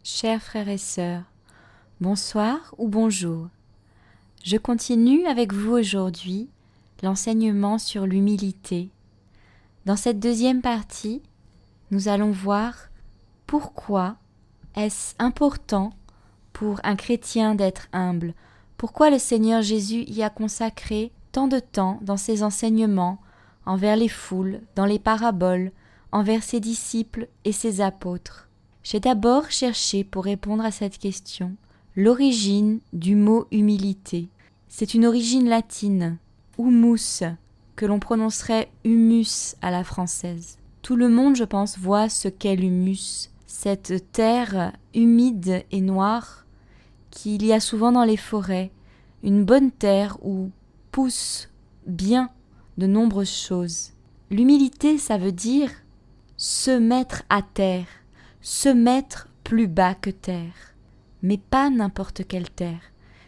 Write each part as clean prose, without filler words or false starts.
Chers frères et sœurs, bonsoir ou bonjour. Je continue avec vous aujourd'hui l'enseignement sur l'humilité. Dans cette deuxième partie, nous allons voir pourquoi est-ce important pour un chrétien d'être humble, pourquoi le Seigneur Jésus y a consacré tant de temps dans ses enseignements envers les foules, dans les paraboles, envers ses disciples et ses apôtres. J'ai d'abord cherché, pour répondre à cette question, l'origine du mot humilité. C'est une origine latine, humus, que l'on prononcerait humus à la française. Tout le monde, je pense, voit ce qu'est l'humus, cette terre humide et noire qu'il y a souvent dans les forêts, une bonne terre où poussent bien de nombreuses choses. L'humilité, ça veut dire se mettre à terre, se mettre plus bas que terre, mais pas n'importe quelle terre,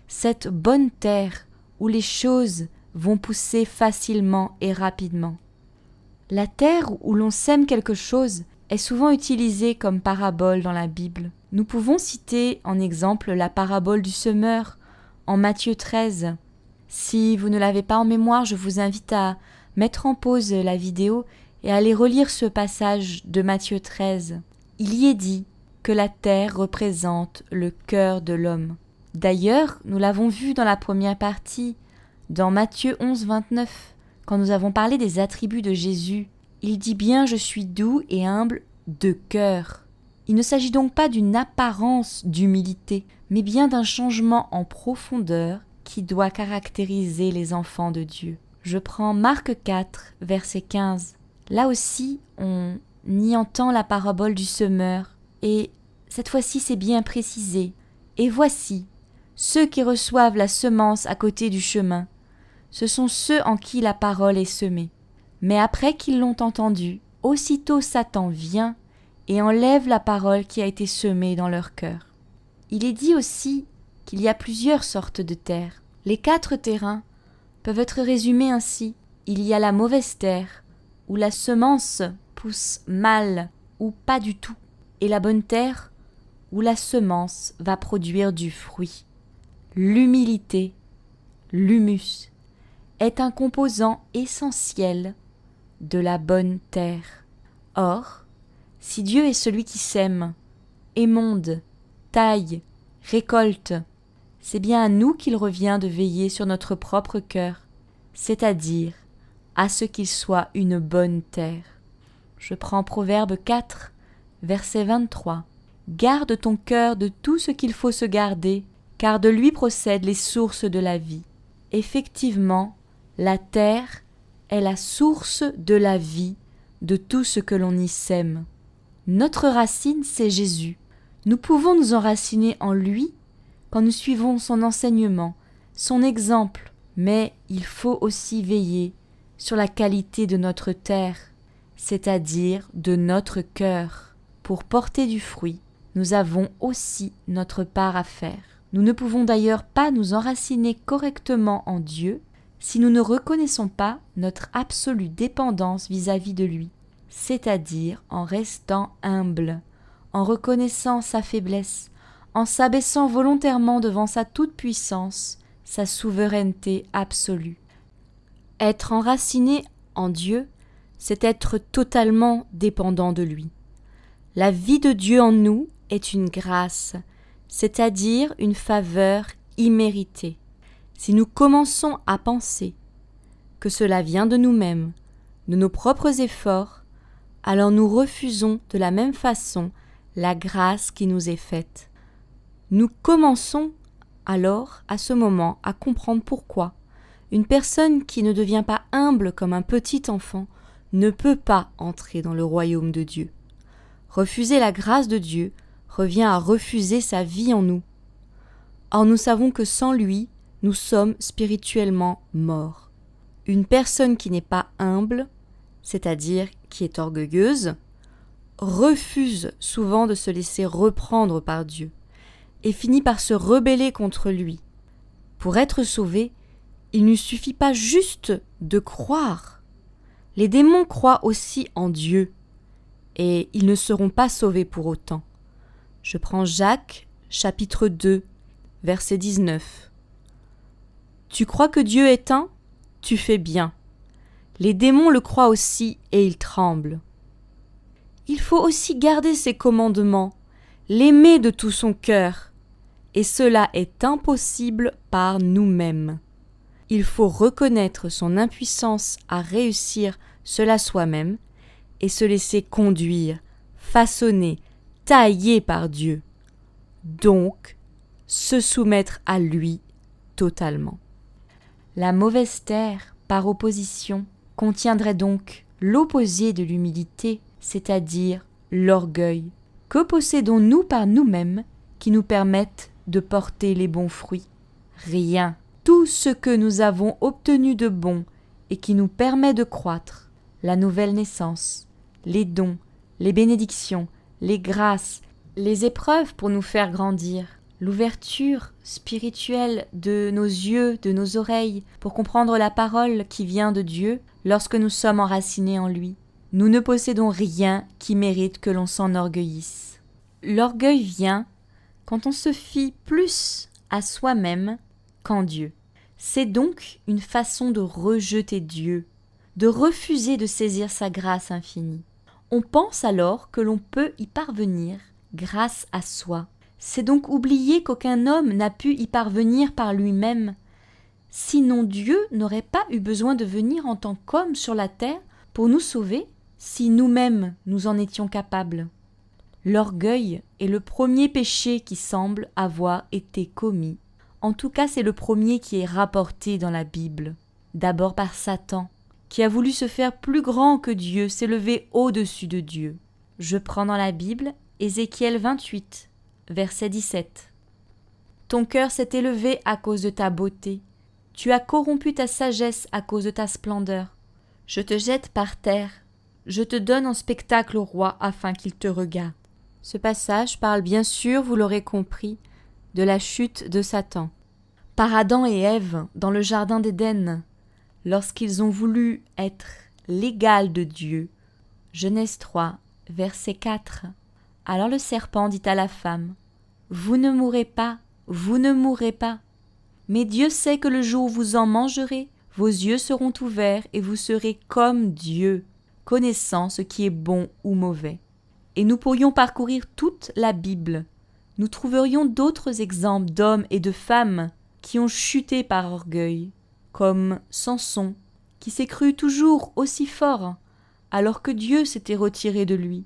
cette bonne terre où les choses vont pousser facilement et rapidement. La terre où l'on sème quelque chose est souvent utilisée comme parabole dans la Bible. Nous pouvons citer en exemple la parabole du semeur en Matthieu 13. Si vous ne l'avez pas en mémoire, je vous invite à mettre en pause la vidéo et à aller relire ce passage de Matthieu 13. Il y est dit que la terre représente le cœur de l'homme. D'ailleurs, nous l'avons vu dans la première partie, dans Matthieu 11, 29, quand nous avons parlé des attributs de Jésus. Il dit bien « Je suis doux et humble de cœur ». Il ne s'agit donc pas d'une apparence d'humilité, mais bien d'un changement en profondeur qui doit caractériser les enfants de Dieu. Je prends Marc 4, verset 15. Là aussi, on y entend la parabole du semeur, et cette fois-ci c'est bien précisé. Et voici, ceux qui reçoivent la semence à côté du chemin, ce sont ceux en qui la parole est semée. Mais après qu'ils l'ont entendue, aussitôt Satan vient et enlève la parole qui a été semée dans leur cœur. Il est dit aussi qu'il y a plusieurs sortes de terre. Les 4 terrains peuvent être résumés ainsi. Il y a la mauvaise terre, où la semence pousse mal ou pas du tout, et la bonne terre, où la semence va produire du fruit. L'humilité, l'humus, est un composant essentiel de la bonne terre. Or, si Dieu est celui qui sème, émonde, taille, récolte, c'est bien à nous qu'il revient de veiller sur notre propre cœur, c'est-à-dire à ce qu'il soit une bonne terre. Je prends Proverbe 4, verset 23. « Garde ton cœur de tout ce qu'il faut se garder, car de lui procèdent les sources de la vie. » Effectivement, la terre est la source de la vie, de tout ce que l'on y sème. Notre racine, c'est Jésus. Nous pouvons nous enraciner en lui quand nous suivons son enseignement, son exemple, mais il faut aussi veiller sur la qualité de notre terre, c'est-à-dire de notre cœur. Pour porter du fruit, nous avons aussi notre part à faire. Nous ne pouvons d'ailleurs pas nous enraciner correctement en Dieu si nous ne reconnaissons pas notre absolue dépendance vis-à-vis de lui, c'est-à-dire en restant humble, en reconnaissant sa faiblesse, en s'abaissant volontairement devant sa toute-puissance, sa souveraineté absolue. Être enraciné en Dieu, c'est être totalement dépendant de lui. La vie de Dieu en nous est une grâce, c'est-à-dire une faveur imméritée. Si nous commençons à penser que cela vient de nous-mêmes, de nos propres efforts, alors nous refusons de la même façon la grâce qui nous est faite. Nous commençons alors à ce moment à comprendre pourquoi une personne qui ne devient pas humble comme un petit enfant ne peut pas entrer dans le royaume de Dieu. Refuser la grâce de Dieu revient à refuser sa vie en nous. Or nous savons que sans lui, nous sommes spirituellement morts. Une personne qui n'est pas humble, c'est-à-dire qui est orgueilleuse, refuse souvent de se laisser reprendre par Dieu et finit par se rebeller contre lui. Pour être sauvé, il ne suffit pas juste de croire. Les démons croient aussi en Dieu, et ils ne seront pas sauvés pour autant. Je prends Jacques, chapitre 2, verset 19. Tu crois que Dieu est un ? Tu fais bien. Les démons le croient aussi et ils tremblent. Il faut aussi garder ses commandements, l'aimer de tout son cœur. Et cela est impossible par nous-mêmes. Il faut reconnaître son impuissance à réussir cela soi-même et se laisser conduire, façonner, tailler par Dieu. Donc, se soumettre à lui totalement. La mauvaise terre, par opposition, contiendrait donc l'opposé de l'humilité, c'est-à-dire l'orgueil. Que possédons-nous par nous-mêmes qui nous permettent de porter les bons fruits ? Rien. Tout ce que nous avons obtenu de bon et qui nous permet de croître, la nouvelle naissance, les dons, les bénédictions, les grâces, les épreuves pour nous faire grandir, l'ouverture spirituelle de nos yeux, de nos oreilles, pour comprendre la parole qui vient de Dieu lorsque nous sommes enracinés en lui. Nous ne possédons rien qui mérite que l'on s'enorgueillisse. L'orgueil vient quand on se fie plus à soi-même qu'en Dieu. C'est donc une façon de rejeter Dieu, de refuser de saisir sa grâce infinie. On pense alors que l'on peut y parvenir grâce à soi. C'est donc oublier qu'aucun homme n'a pu y parvenir par lui-même. Sinon Dieu n'aurait pas eu besoin de venir en tant qu'homme sur la terre pour nous sauver, si nous-mêmes nous en étions capables. L'orgueil est le premier péché qui semble avoir été commis. En tout cas, c'est le premier qui est rapporté dans la Bible. D'abord par Satan, qui a voulu se faire plus grand que Dieu, s'élever au-dessus de Dieu. Je prends dans la Bible Ézéchiel 28, verset 17. Ton cœur s'est élevé à cause de ta beauté. Tu as corrompu ta sagesse à cause de ta splendeur. Je te jette par terre. Je te donne en spectacle au roi afin qu'il te regarde. Ce passage parle bien sûr, vous l'aurez compris, de la chute de Satan. Par Adam et Ève, dans le jardin d'Éden, lorsqu'ils ont voulu être l'égal de Dieu. Genèse 3, verset 4. Alors le serpent dit à la femme, « Vous ne mourrez pas, vous ne mourrez pas. Mais Dieu sait que le jour où vous en mangerez, vos yeux seront ouverts et vous serez comme Dieu, connaissant ce qui est bon ou mauvais. » Et nous pourrions parcourir toute la Bible. Nous trouverions d'autres exemples d'hommes et de femmes qui ont chuté par orgueil, comme Samson, qui s'est cru toujours aussi fort, alors que Dieu s'était retiré de lui.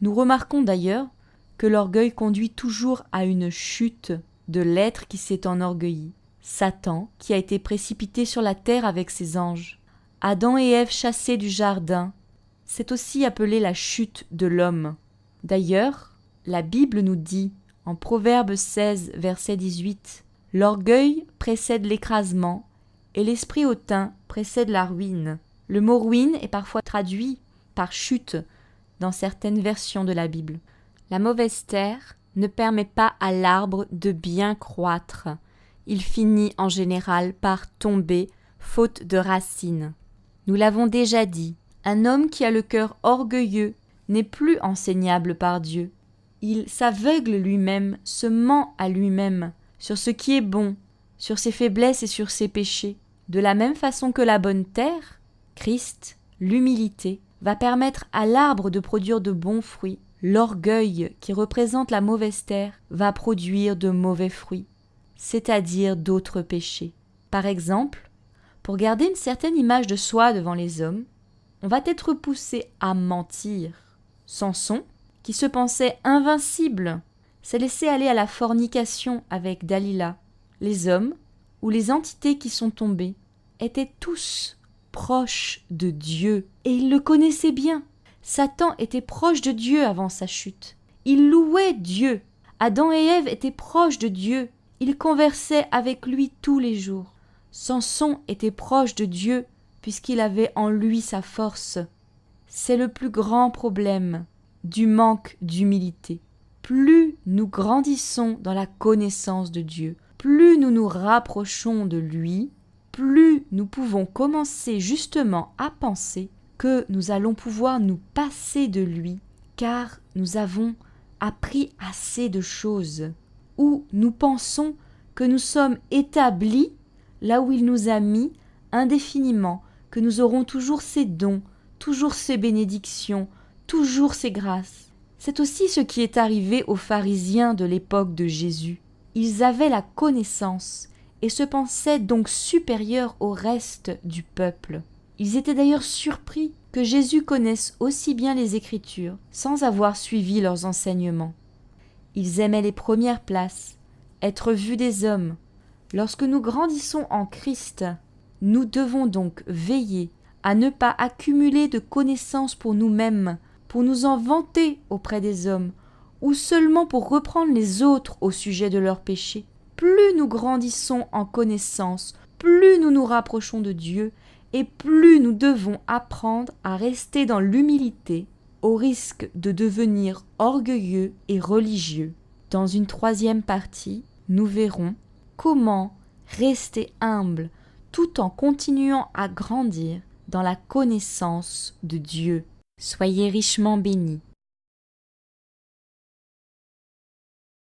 Nous remarquons d'ailleurs que l'orgueil conduit toujours à une chute de l'être qui s'est enorgueilli. Satan, qui a été précipité sur la terre avec ses anges. Adam et Ève chassés du jardin. C'est aussi appelé la chute de l'homme. D'ailleurs, la Bible nous dit, en Proverbe 16, verset 18, « L'orgueil précède l'écrasement, et l'esprit hautain précède la ruine. » Le mot ruine est parfois traduit par chute dans certaines versions de la Bible. La mauvaise terre ne permet pas à l'arbre de bien croître. Il finit en général par tomber, faute de racines. Nous l'avons déjà dit, un homme qui a le cœur orgueilleux n'est plus enseignable par Dieu. Il s'aveugle lui-même, se ment à lui-même sur ce qui est bon, sur ses faiblesses et sur ses péchés. De la même façon que la bonne terre, Christ, l'humilité, va permettre à l'arbre de produire de bons fruits. L'orgueil, qui représente la mauvaise terre, va produire de mauvais fruits, c'est-à-dire d'autres péchés. Par exemple, pour garder une certaine image de soi devant les hommes, on va être poussé à mentir. Samson, qui se pensait invincible, s'est laissé aller à la fornication avec Dalila. Les hommes, ou les entités qui sont tombées, étaient tous proches de Dieu, et ils le connaissaient bien. Satan était proche de Dieu avant sa chute. Il louait Dieu. Adam et Ève étaient proches de Dieu. Ils conversaient avec lui tous les jours. Samson était proche de Dieu puisqu'il avait en lui sa force. C'est le plus grand problème du manque d'humilité. Plus nous grandissons dans la connaissance de Dieu, plus nous nous rapprochons de lui, plus nous pouvons commencer justement à penser que nous allons pouvoir nous passer de lui, car nous avons appris assez de choses, où nous pensons que nous sommes établis là où il nous a mis indéfiniment, que nous aurons toujours ses dons, toujours ses bénédictions, toujours ses grâces. C'est aussi ce qui est arrivé aux pharisiens de l'époque de Jésus. Ils avaient la connaissance et se pensaient donc supérieurs au reste du peuple. Ils étaient d'ailleurs surpris que Jésus connaisse aussi bien les Écritures sans avoir suivi leurs enseignements. Ils aimaient les premières places, être vus des hommes. Lorsque nous grandissons en Christ, nous devons donc veiller à ne pas accumuler de connaissances pour nous-mêmes, pour nous en vanter auprès des hommes, ou seulement pour reprendre les autres au sujet de leurs péchés. Plus nous grandissons en connaissance, plus nous nous rapprochons de Dieu, et plus nous devons apprendre à rester dans l'humilité, au risque de devenir orgueilleux et religieux. Dans une troisième partie, nous verrons comment rester humble tout en continuant à grandir dans la connaissance de Dieu. Soyez richement bénis.